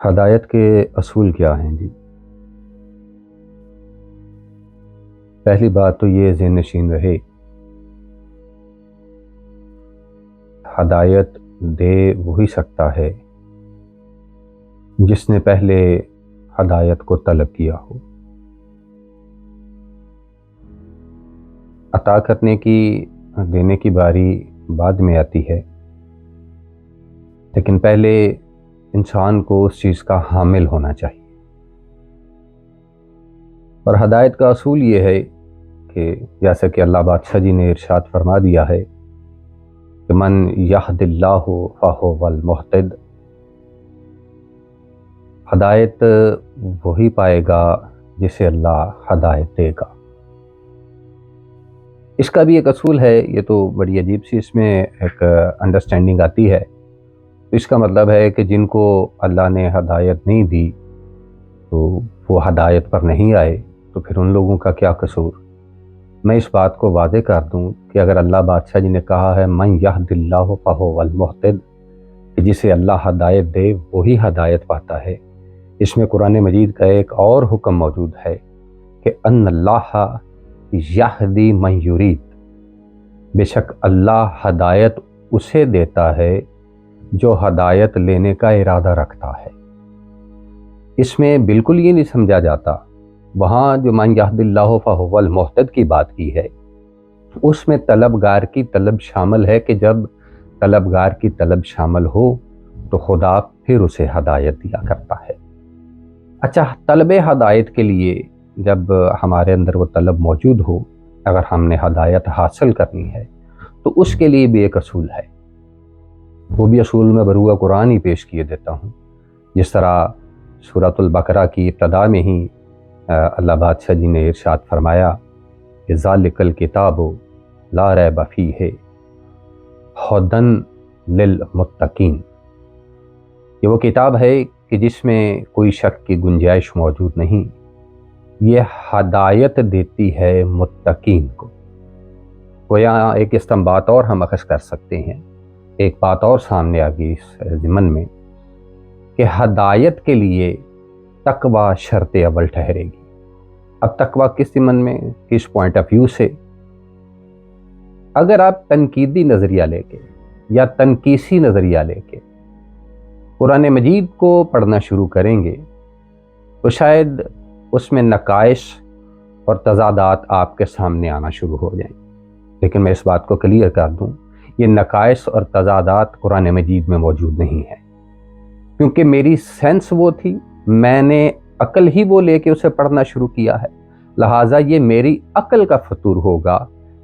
ہدایت کے اصول کیا ہیں جی؟ پہلی بات تو یہ ذہن نشین رہے، ہدایت دے وہی سکتا ہے جس نے پہلے ہدایت کو طلب کیا ہو۔ عطا کرنے کی دینے کی باری بعد میں آتی ہے، لیکن پہلے انسان کو اس چیز کا حامل ہونا چاہیے۔ اور ہدایت کا اصول یہ ہے کہ جیسا کہ اللہ بادشاہ جی نے ارشاد فرما دیا ہے کہ من یہد اللہ فہو المہتد، ہدایت وہی پائے گا جسے اللہ ہدایت دے گا۔ اس کا بھی ایک اصول ہے، یہ تو بڑی عجیب سی اس میں ایک انڈرسٹینڈنگ آتی ہے۔ اس کا مطلب ہے کہ جن کو اللہ نے ہدایت نہیں دی تو وہ ہدایت پر نہیں آئے، تو پھر ان لوگوں کا کیا قصور؟ میں اس بات کو واضح کر دوں کہ اگر اللہ بادشاہ جی نے کہا ہے من یہد اللہ فہو المہتد، کہ جسے اللہ ہدایت دے وہی ہدایت پاتا ہے، اس میں قرآن مجید کا ایک اور حکم موجود ہے کہ ان اللہ یہدی من یرید، بے شک اللہ ہدایت اسے دیتا ہے جو ہدایت لینے کا ارادہ رکھتا ہے۔ اس میں بالکل یہ نہیں سمجھا جاتا، وہاں جو من یہد اللہ فہو المہتد کی بات کی ہے اس میں طلبگار کی طلب شامل ہے کہ جب طلبگار کی طلب شامل ہو تو خدا پھر اسے ہدایت دیا کرتا ہے۔ اچھا، طلب ہدایت کے لیے جب ہمارے اندر وہ طلب موجود ہو، اگر ہم نے ہدایت حاصل کرنی ہے تو اس کے لیے بھی ایک اصول ہے، وہ بھی اصول میں بروئے قرآن ہی پیش کیے دیتا ہوں۔ جس طرح سورۃ البقرہ کی ابتدا میں ہی اللہ بادشاہ جی نے ارشاد فرمایا کہ ذالک الکتاب لا ریب فیہ ھدی للمتقین، یہ وہ کتاب ہے کہ جس میں کوئی شک کی گنجائش موجود نہیں، یہ ہدایت دیتی ہے متقین کو۔ وہ یہاں ایک استنباط اور ہم اخذ کر سکتے ہیں، ایک بات اور سامنے آ گئی اس ضمن میں کہ ہدایت کے لیے تقوی شرط اول ٹھہرے گی۔ اب تقوی کس ضمن میں، کس پوائنٹ آف ویو سے؟ اگر آپ تنقیدی نظریہ لے کے یا تنقیسی نظریہ لے کے قرآن مجید کو پڑھنا شروع کریں گے تو شاید اس میں نقائص اور تضادات آپ کے سامنے آنا شروع ہو جائیں، لیکن میں اس بات کو کلیئر کر دوں، یہ نقائص اور تضادات قرآن مجید میں موجود نہیں ہے، کیونکہ میری سینس وہ تھی، میں نے عقل ہی وہ لے کے اسے پڑھنا شروع کیا ہے، لہٰذا یہ میری عقل کا فطور ہوگا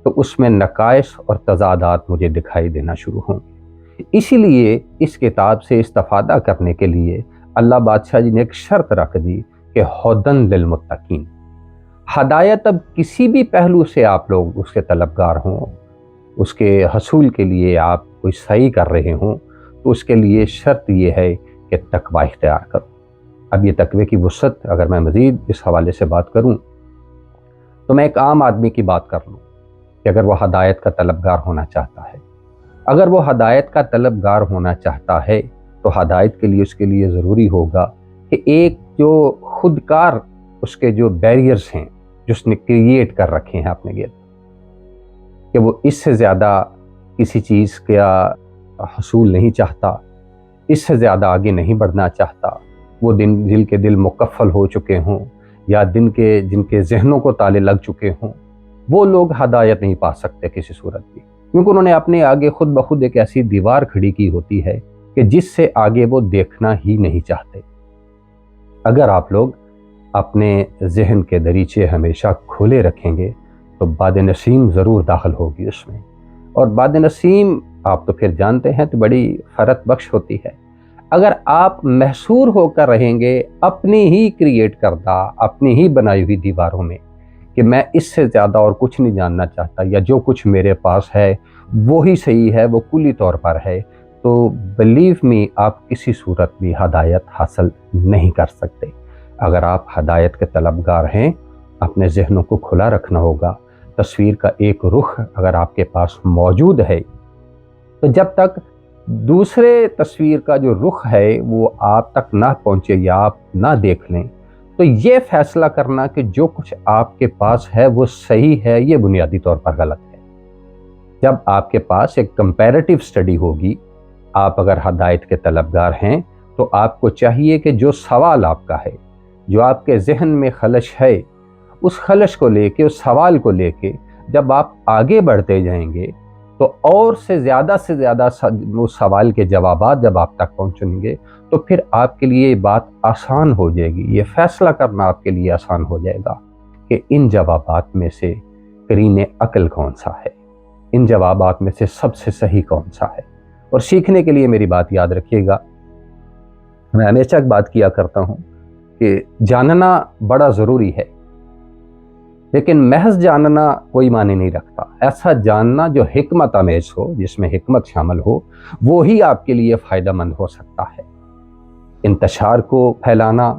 تو اس میں نقائص اور تضادات مجھے دکھائی دینا شروع ہوں گے۔ اسی لیے اس کتاب سے استفادہ کرنے کے لیے اللہ بادشاہ جی نے ایک شرط رکھ دی کہ ھدی للمتقین، ہدایت اب کسی بھی پہلو سے آپ لوگ اس کے طلبگار ہوں، اس کے حصول کے لیے آپ کوئی سعی کر رہے ہوں، تو اس کے لیے شرط یہ ہے کہ تقوی اختیار کرو۔ اب یہ تقوی کی وسعت اگر میں مزید اس حوالے سے بات کروں تو میں ایک عام آدمی کی بات کر لوں کہ اگر وہ ہدایت کا طلبگار ہونا چاہتا ہے، اگر وہ ہدایت کا طلبگار ہونا چاہتا ہے تو ہدایت کے لیے اس کے لیے ضروری ہوگا کہ ایک جو خودکار اس کے جو بیریئرز ہیں جو اس نے کریٹ کر رکھے ہیں اپنے گرد، کہ وہ اس سے زیادہ کسی چیز کا حصول نہیں چاہتا، اس سے زیادہ آگے نہیں بڑھنا چاہتا، وہ دل کے دل مکفل ہو چکے ہوں یا جن کے ذہنوں کو تالے لگ چکے ہوں، وہ لوگ ہدایت نہیں پا سکتے کسی صورت بھی، کیونکہ انہوں نے اپنے آگے خود بخود ایک ایسی دیوار کھڑی کی ہوتی ہے کہ جس سے آگے وہ دیکھنا ہی نہیں چاہتے۔ اگر آپ لوگ اپنے ذہن کے دریچے ہمیشہ کھولے رکھیں گے تو باد نسیم ضرور داخل ہوگی اس میں، اور باد نسیم آپ تو پھر جانتے ہیں تو بڑی فرت بخش ہوتی ہے۔ اگر آپ محصور ہو کر رہیں گے اپنی ہی کریٹ کردہ، اپنی ہی بنائی ہوئی دیواروں میں کہ میں اس سے زیادہ اور کچھ نہیں جاننا چاہتا، یا جو کچھ میرے پاس ہے وہی صحیح ہے، وہ کلی طور پر ہے، تو بلیو می آپ کسی صورت بھی ہدایت حاصل نہیں کر سکتے۔ اگر آپ ہدایت کے طلبگار ہیں، اپنے ذہنوں کو کھلا رکھنا ہوگا، تصویر کا ایک رخ اگر آپ کے پاس موجود ہے تو جب تک दूसरे तस्वीर का जो रुख है वो आप तक ना पहुंचे या आप ना देख लें, तो ये फैसला करना कि जो कुछ आपके पास है वो सही है, ये बुनियादी तौर पर गलत है। जब आपके पास एक कंपैरेटिव स्टडी होगी, आप अगर हदायत के तलबगार हैं, तो आपको चाहिए कि जो सवाल आपका है, जो आपके जहन में खलश है, उस खलश को लेके, उस सवाल को लेके जब आप आगे बढ़ते जाएंगे, तो और से ज़्यादा वो सवाल के जवाबात जब आप तक पहुँचेंगे, तो फिर आपके लिए ये बात आसान हो जाएगी, ये फैसला करना आपके लिए आसान हो जाएगा कि इन जवाबात में से करीने अक्ल कौन सा है, इन जवाबात में से सबसे सही कौन सा है। और सीखने के लिए मेरी बात याद रखिएगा, मैं हमेशा एक बात किया करता हूँ कि जानना बड़ा ज़रूरी है, लेकिन महज जानना कोई माने नहीं रखता। ऐसा जानना जो हिकमत आमेज हो, जिसमें हिकमत शामिल हो, वो ही आपके लिए फ़ायदेमंद हो सकता है। इंतशार को फैलाना,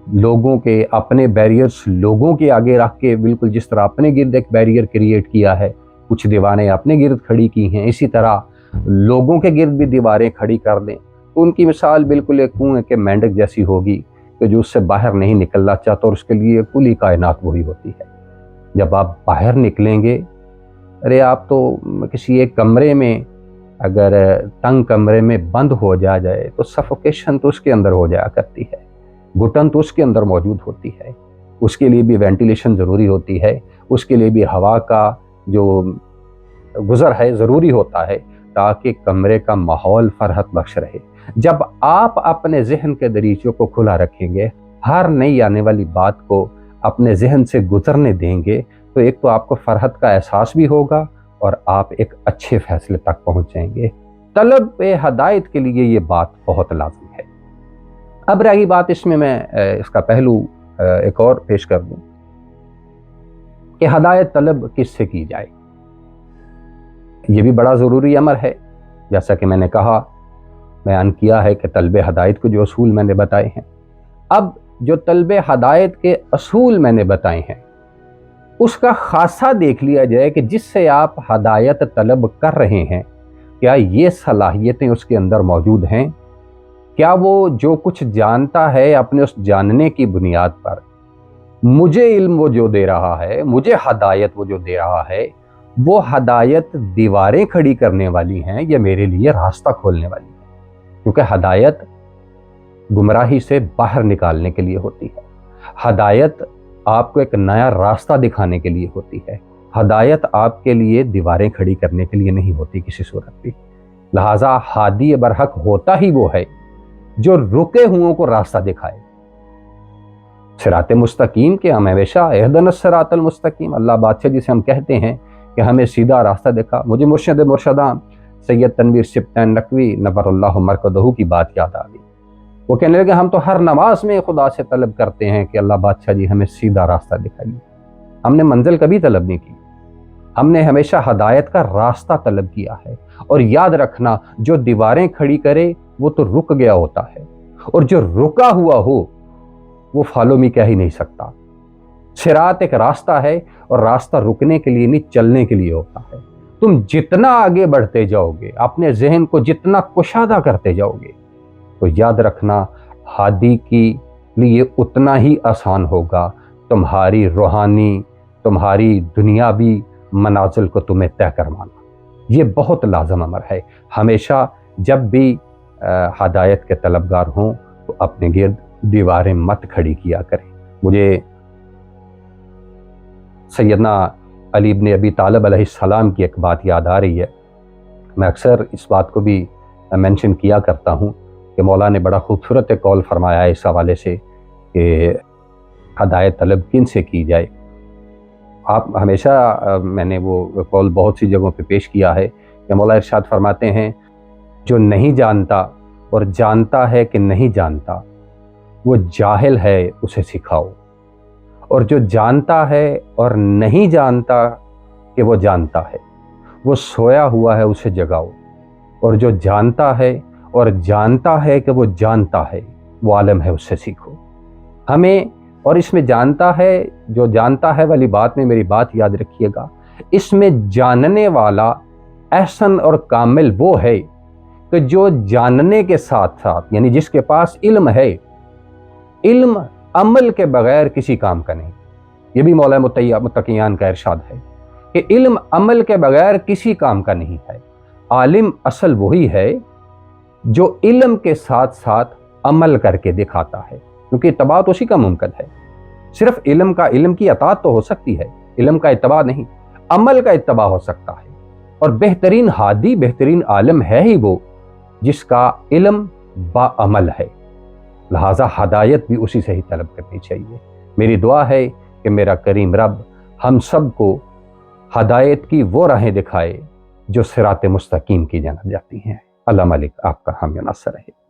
लोगों के अपने बैरियर्स लोगों के आगे रख के, बिल्कुल जिस तरह अपने गिर्द एक बैरियर क्रिएट किया है, कुछ दीवारें अपने गिर्द खड़ी की हैं, इसी तरह लोगों के गिर्द भी दीवारें खड़ी कर दें, तो उनकी मिसाल बिल्कुल एक कुएं के मेंढक जैसी होगी कि जो उससे बाहर नहीं निकलना चाहता, और उसके लिए कुली कायनात वही होती है। जब आप बाहर निकलेंगे, अरे आप तो किसी एक कमरे में, अगर तंग कमरे में बंद हो जाए तो सफोकेशन तो उसके अंदर हो जाया करती है, घुटन तो उसके अंदर मौजूद होती है। उसके लिए भी वेंटिलेशन ज़रूरी होती है, उसके लिए भी हवा का जो गुज़र है ज़रूरी होता है, ताकि कमरे का माहौल फरहत बख्श रहे। जब आप अपने जहन के दरीचों को खुला रखेंगे, हर नई आने वाली बात को अपने जहन से गुजरने देंगे, तो एक तो आपको फरहत का एहसास भी होगा और आप एक अच्छे फैसले तक पहुंच जाएंगे। तलब हदायत के लिए ये बात बहुत लाज़मी है। अब रही बात, इसमें मैं इसका पहलू एक और पेश कर दूं कि हदायत तलब किससे की जाए। ये भी बड़ा ज़रूरी अमर है। जैसा कि मैंने कहा, बयान किया है कि तलब हदायत को जो असूल मैंने बताए हैं, अब जो तलब हदायत के असूल मैंने बताए हैं, उसका खासा देख लिया जाए कि जिससे आप हदायत तलब कर रहे हैं, क्या ये सलाहियतें उसके अंदर मौजूद हैं? क्या वो जो कुछ जानता है, अपने उस जानने की बुनियाद पर मुझे इल्म वो जो दे रहा है, मुझे हदायत वो जो दे रहा है, वो हदायत दीवारें खड़ी करने वाली हैं या मेरे लिए रास्ता खोलने वाली है? क्योंकि हदायत गुमराही से बाहर निकालने के लिए होती है, हदायत आपको एक नया रास्ता दिखाने के लिए होती है, हदायत आपके लिए दीवारें खड़ी करने के लिए नहीं होती किसी सूरत भी। लिहाजा हादी बरहक होता ही वो है जो रुके हुओं को रास्ता दिखाए। सिरात मुस्तकीम के हम हमेशा एहदनस सिरातल मुस्तकीम, अल्लाह बादशाह जिसे हम कहते हैं कि हमें सीधा रास्ता दिखा। मुझे मुर्शिद मुर्शदां सैयद तनवीर सिब्तैन नकवी नव्वरल्लाहु मरकदहू की बात याद आ गई। वो कहने लगे, हम तो हर नमाज में खुदा से तलब करते हैं कि अल्लाह बादशाह जी हमें सीधा रास्ता दिखाइए। हमने मंजिल कभी तलब नहीं की, हमने हमेशा हदायत का रास्ता तलब किया है। और याद रखना, जो दीवारें खड़ी करे वो तो रुक गया होता है, और जो रुका हुआ हो वो फॉलो मी कह ही नहीं सकता। सिरात एक रास्ता है, और रास्ता रुकने के लिए नहीं, चलने के लिए होता है। तुम जितना आगे बढ़ते जाओगे, अपने जहन को जितना कुशादा करते जाओगे, तो याद रखना हादी की लिए उतना ही आसान होगा तुम्हारी रूहानी, तुम्हारी दुनियावी मनाजिल को तुम्हें तय करवाना। ये बहुत लाज़म अमर है। हमेशा जब भी हदायत के तलबगार हों, तो अपने गिर्द दीवारें मत खड़ी किया करें। मुझे सैयदना अली इब्न अबी तालिब अलैहिस्सलाम की एक बात याद आ रही है। मैं अक्सर इस बात को भी मेंशन किया करता हूँ कि मौला ने बड़ा खूबसूरत एक कौल फरमाया है इस हवाले से कि हदायत तलब किन से की जाए। आप हमेशा मैंने वो कौल बहुत सी जगहों पे पेश किया है कि मौला इरशाद फरमाते हैं, जो नहीं जानता और जानता है कि नहीं जानता, वो जाहिल है, उसे सिखाओ। और जो जानता है और नहीं जानता कि वो जानता है, वो सोया हुआ है, उसे जगाओ। और जो जानता है और जानता है कि वो जानता है, वो आलम है, उससे सीखो। हमें, और इसमें जानता है, जो जानता है वाली बात में मेरी बात याद रखिएगा, इसमें जानने वाला احسن اور کامل وہ ہے کہ جو جاننے کے ساتھ ساتھ، یعنی جس کے پاس علم ہے، علم عمل کے بغیر کسی کام کا نہیں۔ یہ بھی مولا متقیان کا ارشاد ہے کہ علم عمل کے بغیر کسی کام کا نہیں ہے۔ عالم اصل وہی ہے جو علم کے ساتھ ساتھ عمل کر کے دکھاتا ہے، کیونکہ اتباع تو اسی کا ممکن ہے۔ صرف علم کی اطاعت تو ہو سکتی ہے، علم کا اتباع نہیں، عمل کا اتباع ہو سکتا ہے۔ اور بہترین ہادی، بہترین عالم ہے ہی وہ جس کا علم با عمل ہے، لہٰذا ہدایت بھی اسی سے ہی طلب کرنی چاہیے۔ میری دعا ہے کہ میرا کریم رب ہم سب کو ہدایت کی وہ راہیں دکھائے جو صراط مستقیم کی جانب جاتی ہیں۔ اللہ مالک آپ کا حامی و ناصر رہے۔